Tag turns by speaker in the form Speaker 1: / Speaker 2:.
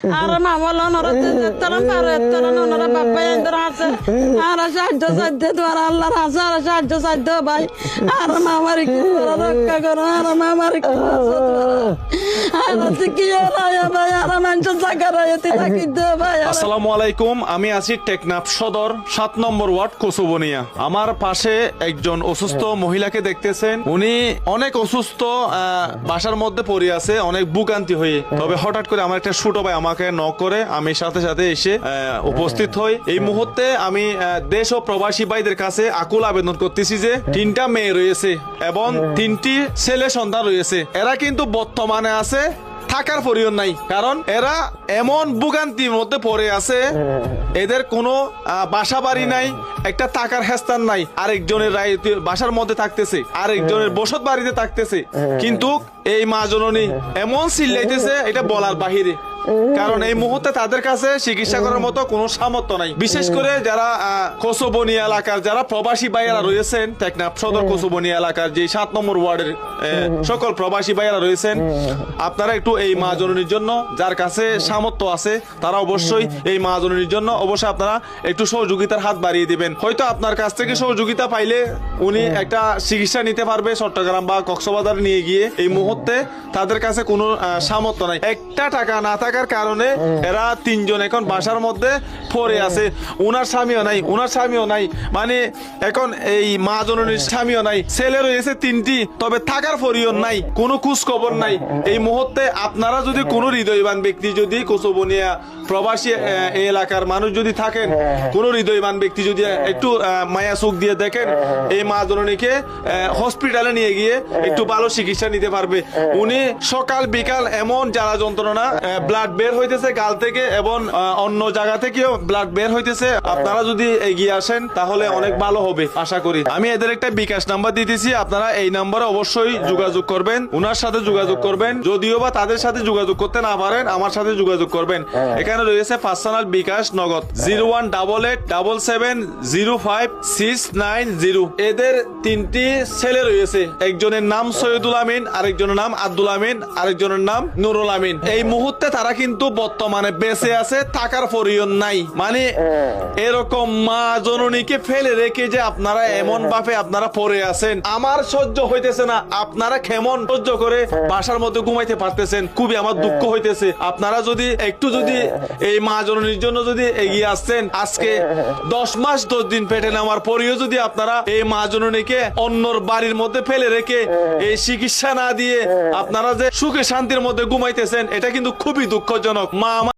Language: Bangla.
Speaker 1: আর মামলা নরতে যেতাম পারে এতরা নরা বাবা এন্দর আছে আর সাহায্য সাধ্য তোমার আল্লাহর আছে আর সাহায্য সাধ্য ভাই আর মামার কি রক্ষা করো আর মামার কি আর কি রায়া ভাই আর মানুষ জায়গা রায়াতে থাকি দে ভাই।
Speaker 2: আসসালামু আলাইকুম, আমি আছি টেকনাফ সদর 7 নম্বর ওয়ার্ড কোসোবনিয়া। আমার পাশে একজন অসুস্থ মহিলাকে দেখতেছেন। উনি অনেক অসুস্থ, বাসার মধ্যে পড়ে আছে অনেক ভোগান্তি হয়ে। তবে হঠাৎ করে আমার একটা ছোট ভাই আমাকে নক করে, আমি সাথে সাথে এসে উপস্থিত হই। এই মুহূর্তে আমি দেশ ও প্রবাসী ভাইদের কাছে আকুল আবেদন করতেছি যে 3টা মেয়ে রয়েছে এবং 3টি ছেলে সন্তান রয়েছে। এরা কিন্তু বর্তমানে আছে থাকার পরিয়ন নাই, কারণ এরা এমন ভোগান্তির মধ্যে পড়ে আছে, এদের কোনো বাসা বাড়ি নাই, একটা টাকার হেস্তান নাই। আরেকজনের বাসার মধ্যে থাকতেছে, আরেকজনের বসত বাড়িতে থাকতেছে, কিন্তু এই মা জননী এমন চিল্লাইতেছে এটা বলার বাহিরে। কারণ এই মুহূর্তে তাদের কাছে চিকিৎসা করার মতো কোনো সামর্থ্য নাই। বিশেষ করে যারা কোসোবনিয়া এলাকার যারা প্রবাসী ভাইয়েরা রয়েছেন, টেকনাফ সদর কোসোবনিয়া এলাকার যে 7 নম্বর ওয়ার্ডের সকল প্রবাসী ভাইয়েরা রয়েছেন, আপনারা একটু এই মা জননীর জন্য, যার কাছে সামর্থ্য আছে তারা অবশ্যই এই মা জননীর জন্য অবশ্যই আপনারা একটু সহযোগিতার হাত বাড়িয়ে দিবেন। হয়তো আপনার কাছ থেকে সহযোগিতা পাইলে উনি একটা চিকিৎসা নিতে পারবে চট্টগ্রাম বা কক্সবাজার নিয়ে গিয়ে। এই মুহূর্তে তাদের কাছে কোনো সামর্থ্য নাই, একটা টাকা না থাকার কারণে এরা 3জন এখন বাসার মধ্যে পড়ে আছে। উনার স্বামীও নাই, মানে এখন এই মা জননীর স্বামীও নাই, ছেলে রয়েছে 3টি, তবে থাকার পরিয়ন নাই, কোনো খোঁজ খবর নাই। এই মুহূর্তে আপনারা যদি কোনো হৃদয়বান ব্যক্তি যদি কোসোবনিয়া প্রবাসী এই এলাকার মানুষ যদি থাকেন, কোন হৃদয়বান ব্যক্তি যদি একটু মায়া চোখ দিয়ে দেখেন, এই মা জননীকে হসপিটালে নিয়ে গিয়ে একটু ভালো চিকিৎসা নিতে পারবে। উনি সকাল বিকাল এমন জ্বালা যন্ত্রণা, ব্লাড বের হইতেছে গাল থেকে এবং অন্য জায়গা থেকেও ব্লাড বের হইতেছে। আপনারা যদি এগিয়ে আসেন তাহলে অনেক ভালো হবে আশা করি। আমি এদের একটা বিকাশ নাম্বার দিতেছি, আপনারা এই নাম্বারে অবশ্যই যোগাযোগ করবেন, উনার সাথে যোগাযোগ করবেন। যদিও বা তাদের সাথে যোগাযোগ করতে না পারেন, আমার সাথে যোগাযোগ করবেন। এখানে রয়েছে পার্সোনাল বিকাশ নগদ 0188770569 এদের 3টি ছেলে রয়েছে, একজনের নাম সৈয়দুল আমিন, আরেকজনের নাম আব্দুল আমিন, আরেকজনের নাম নুরুল আমিন। এই মুহূর্তে তারা কিন্তু বর্তমানে বেঁচে আছে, থাকার পরিয়ন নাই। মানে এরকম মা জননীকে ফেলে রেখে যে আপনারা এমন ভাবে আপনারা পড়ে আছেন, আমার সহ্য হইতেছে না। আপনারা কেমন সহ্য করে বাসার মধ্যে ঘুমাইতে পারতেছেন, খুবই আমার দুঃখ হইতেছে। আপনারা যদি একটু যদি এই মা জননীর জন্য যদি এগিয়ে আসছেন, আজকে 10 মাস 10 দিন পেটে নেওয়ার পরেও যদি আপনারা এই মা জননীকে অন্যর বাড়ির মধ্যে ফেলে রেখে এই চিকিৎসা না দিয়ে আপনারা যে সুখে শান্তির মধ্যে ঘুমাইতেছেন, এটা কিন্তু খুবই দুঃখজনক। মা